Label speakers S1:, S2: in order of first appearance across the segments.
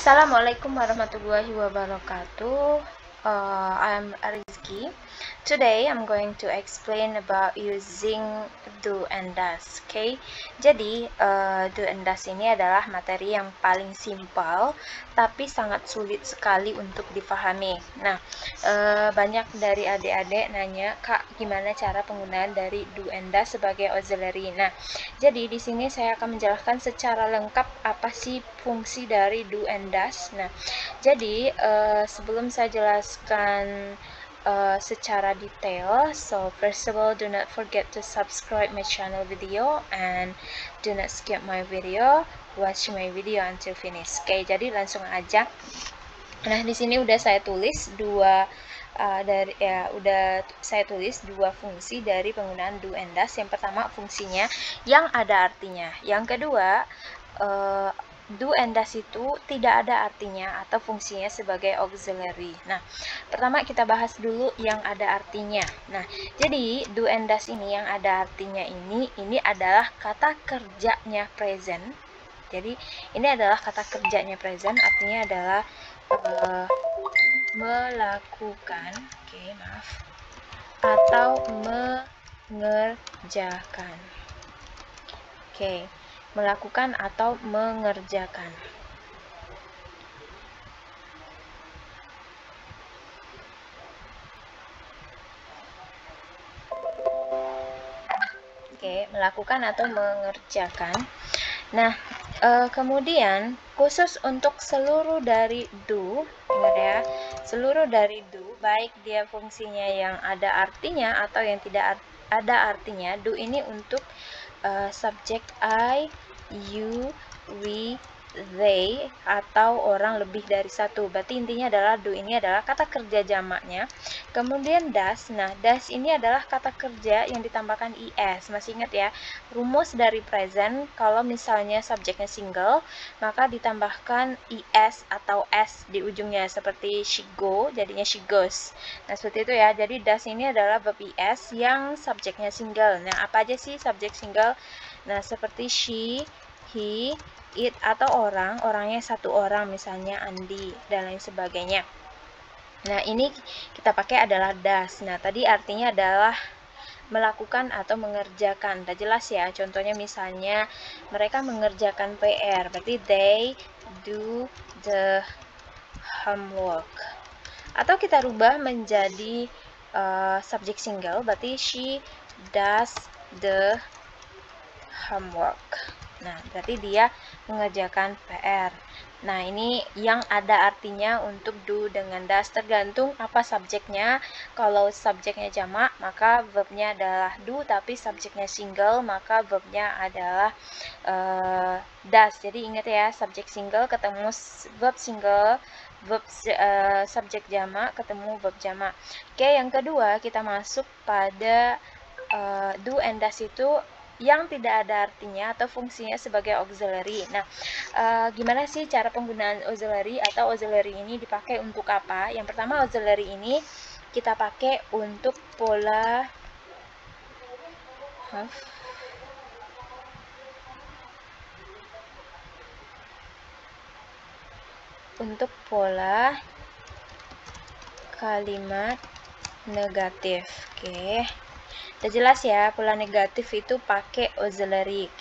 S1: Assalamualaikum warahmatullahi wabarakatuh. I'm Rizky. Today I'm going to explain about using do and does. Okay, jadi do and does ini adalah materi yang paling simpel tapi sangat sulit sekali untuk dipahami. Nah, banyak dari adik-adik nanya, Kak, gimana cara penggunaan dari do and does sebagai auxiliary. Nah, jadi di sini saya akan menjelaskan secara lengkap apa sih fungsi dari do and does. Nah, jadi sebelum saya jelaskan secara detail, so first of all, do not forget to subscribe my channel video and do not skip my video, watch my video until finish. Oke, jadi langsung aja. Nah, di sini udah saya tulis dua saya tulis dua fungsi dari penggunaan do and does. Yang pertama fungsinya yang ada artinya. Yang kedua, do and does itu tidak ada artinya atau fungsinya sebagai auxiliary. Nah, pertama kita bahas dulu yang ada artinya. Nah, jadi do and does ini yang ada artinya ini adalah kata kerjanya present. Jadi ini adalah kata kerjanya present, artinya adalah melakukan, atau mengerjakan. Melakukan atau mengerjakan. Melakukan atau mengerjakan. Nah, kemudian khusus untuk seluruh dari do, ingat ya, seluruh dari do, baik dia fungsinya yang ada artinya atau yang tidak ada artinya, do ini untuk subjek I, you, we, they, atau orang lebih dari satu. Berarti intinya adalah do ini adalah kata kerja jamaknya. Kemudian does, nah does ini adalah kata kerja yang ditambahkan is. Masih ingat ya, rumus dari present kalau misalnya subjeknya single maka ditambahkan is atau s di ujungnya, seperti she go jadinya she goes. Nah, seperti itu ya. Jadi does ini adalah verb is yang subjeknya single. Nah, apa aja sih subjek single? Nah, seperti she, he, it, atau orangnya satu orang, misalnya Andi dan lain sebagainya. Nah, ini kita pakai adalah does. Nah, tadi artinya adalah melakukan atau mengerjakan. Udah jelas ya. Contohnya misalnya mereka mengerjakan PR, berarti they do the homework. Atau kita rubah menjadi subjek single, berarti she does the homework. Nah, berarti dia mengerjakan PR. Nah, ini yang ada artinya untuk do dengan does, tergantung apa subjeknya. Kalau subjeknya jamak, maka verbnya adalah do, tapi subjeknya single, maka verbnya adalah does. Jadi ingat ya, subjek single ketemu verb single, verb subjek jamak ketemu verb jamak. Yang kedua kita masuk pada do and does itu yang tidak ada artinya atau fungsinya sebagai auxiliary. Nah, gimana sih cara penggunaan auxiliary atau auxiliary ini dipakai untuk apa? Yang pertama, auxiliary ini kita pakai untuk pola kalimat negatif. Udah jelas ya, pola negatif itu pakai auxiliary.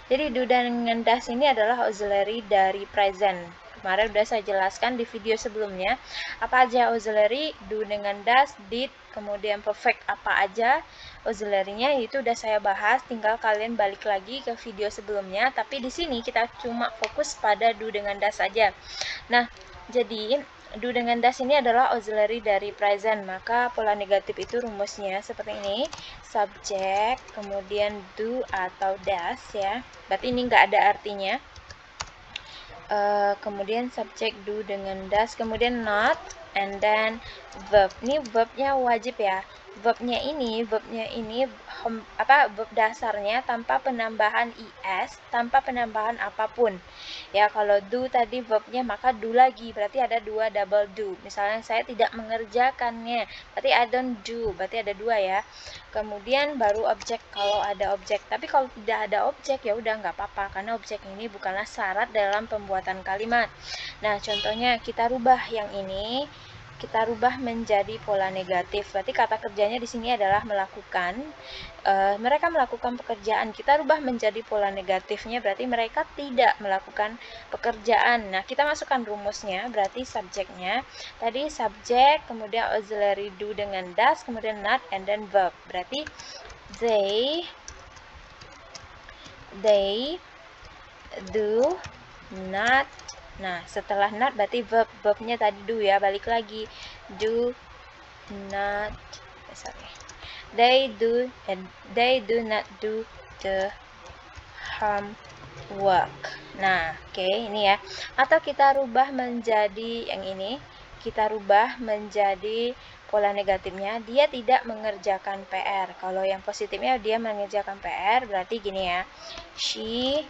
S1: Jadi do dengan does ini adalah auxiliary dari present. Kemarin udah saya jelaskan di video sebelumnya apa aja auxiliary, do dengan does, did, kemudian perfect apa aja auxiliary-nya, itu udah saya bahas, tinggal kalian balik lagi ke video sebelumnya. Tapi di sini kita cuma fokus pada do dengan does saja. Nah, jadi do dengan does ini adalah auxiliary dari present, maka pola negatif itu rumusnya seperti ini, subjek, kemudian do atau does ya, berarti ini nggak ada artinya, kemudian subjek do dengan does, kemudian not, and then verb. Ini verbnya wajib ya, verbnya ini verb dasarnya tanpa penambahan is, tanpa penambahan apapun. Ya, kalau do tadi verbnya, maka do lagi, berarti ada dua double do. Misalnya saya tidak mengerjakannya, berarti I don't do, berarti ada dua ya. Kemudian baru objek kalau ada objek. Tapi kalau tidak ada objek ya udah nggak apa-apa, karena objek ini bukanlah syarat dalam pembuatan kalimat. Nah, contohnya kita rubah yang ini, kita rubah menjadi pola negatif. Berarti kata kerjanya di sini adalah melakukan. Mereka melakukan pekerjaan. Kita rubah menjadi pola negatifnya, berarti mereka tidak melakukan pekerjaan. Nah, kita masukkan rumusnya, berarti subjeknya. Tadi subjek, kemudian auxiliary do dengan does, kemudian not, and then verb. Berarti they do not. Nah, setelah not berarti verbnya tadi do ya, balik lagi. Do not, They do not do the homework. Nah, oke, ini ya. Atau kita rubah menjadi yang ini. Kita rubah menjadi pola negatifnya, dia tidak mengerjakan PR. Kalau yang positifnya dia mengerjakan PR, berarti gini ya. She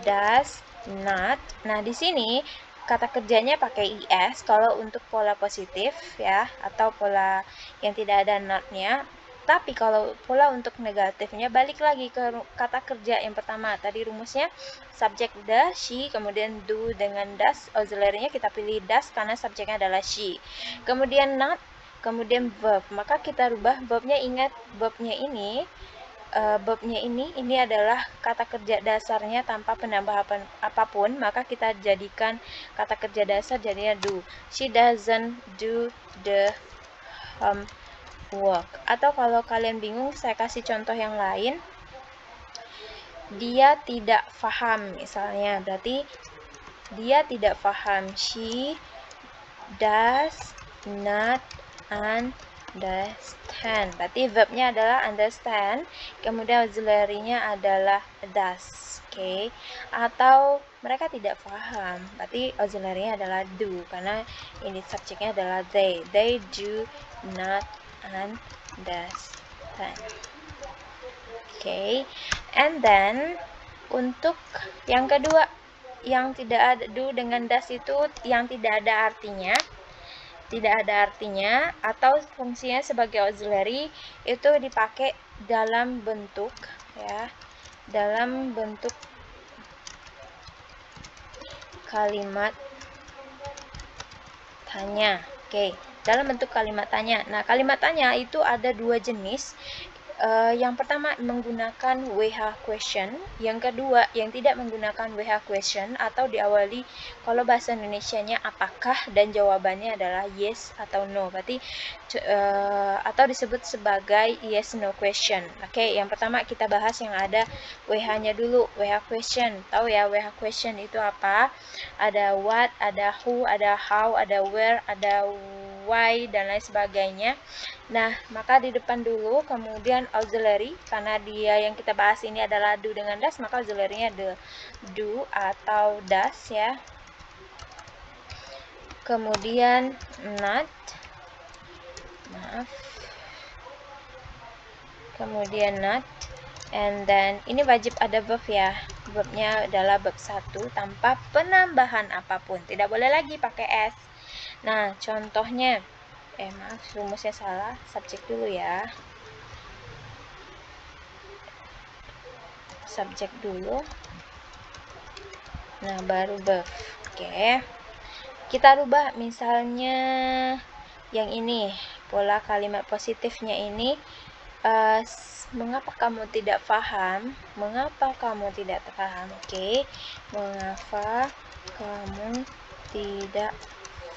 S1: does not. Nah, di sini kata kerjanya pakai is kalau untuk pola positif ya, atau pola yang tidak ada not-nya. Tapi kalau pola untuk negatifnya, balik lagi ke kata kerja yang pertama. Tadi rumusnya subjek the, she, kemudian do dengan does, auxiliary-nya kita pilih does karena subjeknya adalah she. Kemudian not, kemudian verb. Maka kita rubah verbnya, ingat verbnya ini ini adalah kata kerja dasarnya tanpa penambahan apapun, maka kita jadikan kata kerja dasar jadinya do. She doesn't do the homework. Atau kalau kalian bingung, saya kasih contoh yang lain. Dia tidak paham misalnya, berarti dia tidak paham. She does not understand. Berarti verbnya adalah understand, kemudian auxiliary-nya adalah does. Oke. Atau mereka tidak paham, berarti auxiliary-nya adalah do, karena ini subjeknya adalah they. They do not understand. Oke. And then untuk yang kedua, yang tidak ada do dengan does itu yang tidak ada artinya. Atau fungsinya sebagai auxiliary, itu dipakai dalam bentuk ya, dalam bentuk kalimat tanya. Oke, dalam bentuk kalimat tanya. Nah, kalimat tanya itu ada dua jenis. Yang pertama menggunakan WH question, yang kedua yang tidak menggunakan WH question atau diawali kalau bahasa Indonesianya apakah dan jawabannya adalah yes atau no. Berarti atau disebut sebagai yes no question. Oke, yang pertama kita bahas yang ada WH-nya dulu. WH question. Tahu ya WH question itu apa? Ada what, ada who, ada how, ada where, ada why, dan lain sebagainya. Nah, maka di depan dulu, kemudian auxiliary, karena dia yang kita bahas ini adalah do dengan does, maka auxiliary-nya the do atau does ya. Kemudian not, kemudian not, and then ini wajib ada verb ya. Verbnya adalah verb 1 tanpa penambahan apapun. Tidak boleh lagi pakai s. Nah, contohnya rumusnya salah, subjek dulu ya. Subjek dulu. Nah, baru verb. Oke. Kita rubah misalnya yang ini, pola kalimat positifnya ini. Mengapa kamu tidak paham? Mengapa kamu tidak paham? Oke. Mengapa kamu tidak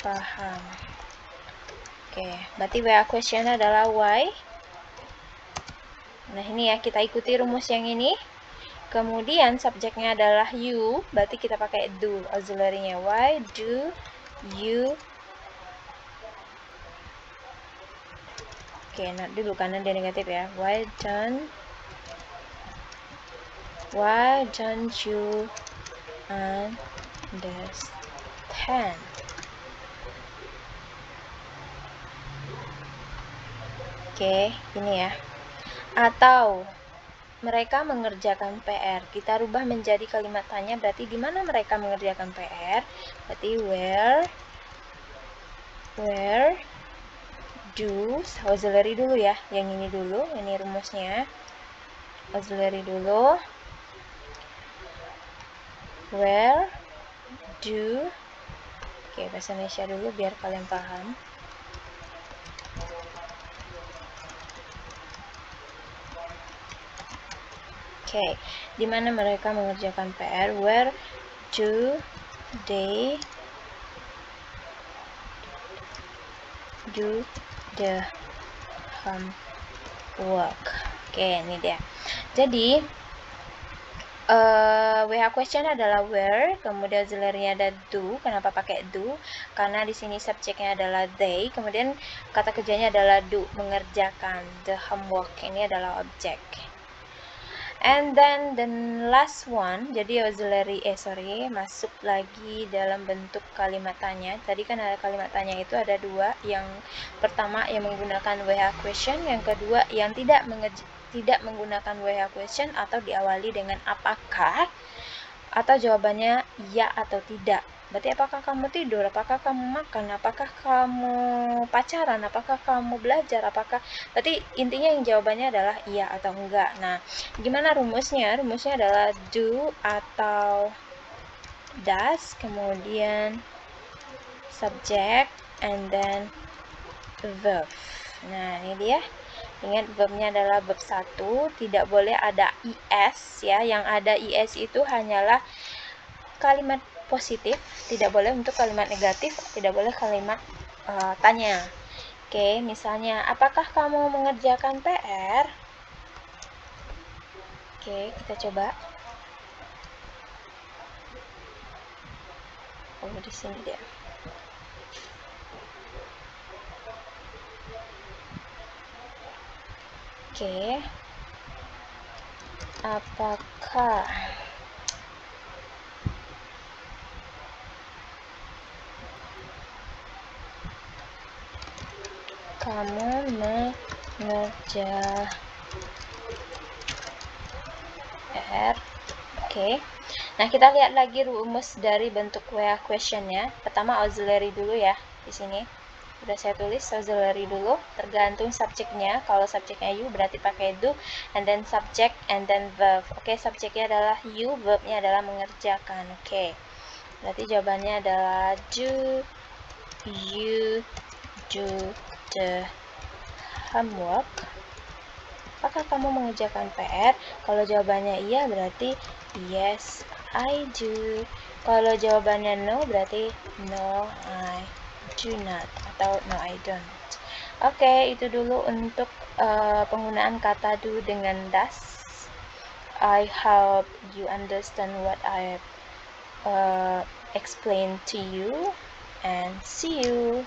S1: paham? Oke, berarti WH question adalah why. Nah, ini ya, kita ikuti rumus yang ini. Kemudian subjeknya adalah you, berarti kita pakai do, auxiliary-nya. Why do you? Oke, not dulu karena dia negatif ya. Why don't you understand? Oke, ini ya. Atau mereka mengerjakan PR. Kita rubah menjadi kalimat tanya, berarti di mana mereka mengerjakan PR? Berarti where do, auxiliary dulu ya. Yang ini dulu, ini rumusnya. Auxiliary dulu. Where do, oke, bahasa Indonesia dulu biar kalian paham. Oke, di mana mereka mengerjakan PR? Where do they do the homework? Oke, ini dia. Jadi WH question adalah where, kemudian auxiliary-nya ada do. Kenapa pakai do? Karena di sini subjeknya adalah they, kemudian kata kerjanya adalah do, mengerjakan. The homework ini adalah objek. And then the last one, jadi auxiliary, masuk lagi dalam bentuk kalimat tanya. Tadi kan ada kalimat tanya itu ada dua. Yang pertama yang menggunakan WH question, yang kedua yang tidak menggunakan WH question atau diawali dengan apakah, atau jawabannya iya atau tidak. Berarti apakah kamu tidur, apakah kamu makan, apakah kamu pacaran, apakah kamu belajar, apakah, berarti intinya yang jawabannya adalah iya atau enggak. Nah, gimana rumusnya? Rumusnya adalah do atau does, kemudian subject, and then verb. Nah, ini dia. Ingat verbnya adalah verb 1, tidak boleh ada is ya. Yang ada is itu hanyalah kalimat positif, tidak boleh untuk kalimat negatif, tidak boleh kalimat tanya. Oke, misalnya, apakah kamu mengerjakan PR? Oke, kita coba. Oh, di sini dia. Oke. Apakah kamu mengerjakan PR? Oke. Nah, kita lihat lagi rumus dari bentuk WH question ya. Pertama auxiliary dulu ya di sini. Udah saya tulis auxiliary dulu, tergantung subjeknya. Kalau subjeknya you berarti pakai do, and then subject, and then verb. Oke, subjeknya adalah you, verbnya adalah mengerjakan. Oke, berarti jawabannya adalah do you do the homework? Apakah kamu mengerjakan PR? Kalau jawabannya iya berarti yes, I do. Kalau jawabannya no berarti no, I do not, atau no, I don't. Oke, itu dulu untuk penggunaan kata do dengan does. I hope you understand what I explained to you, and see you.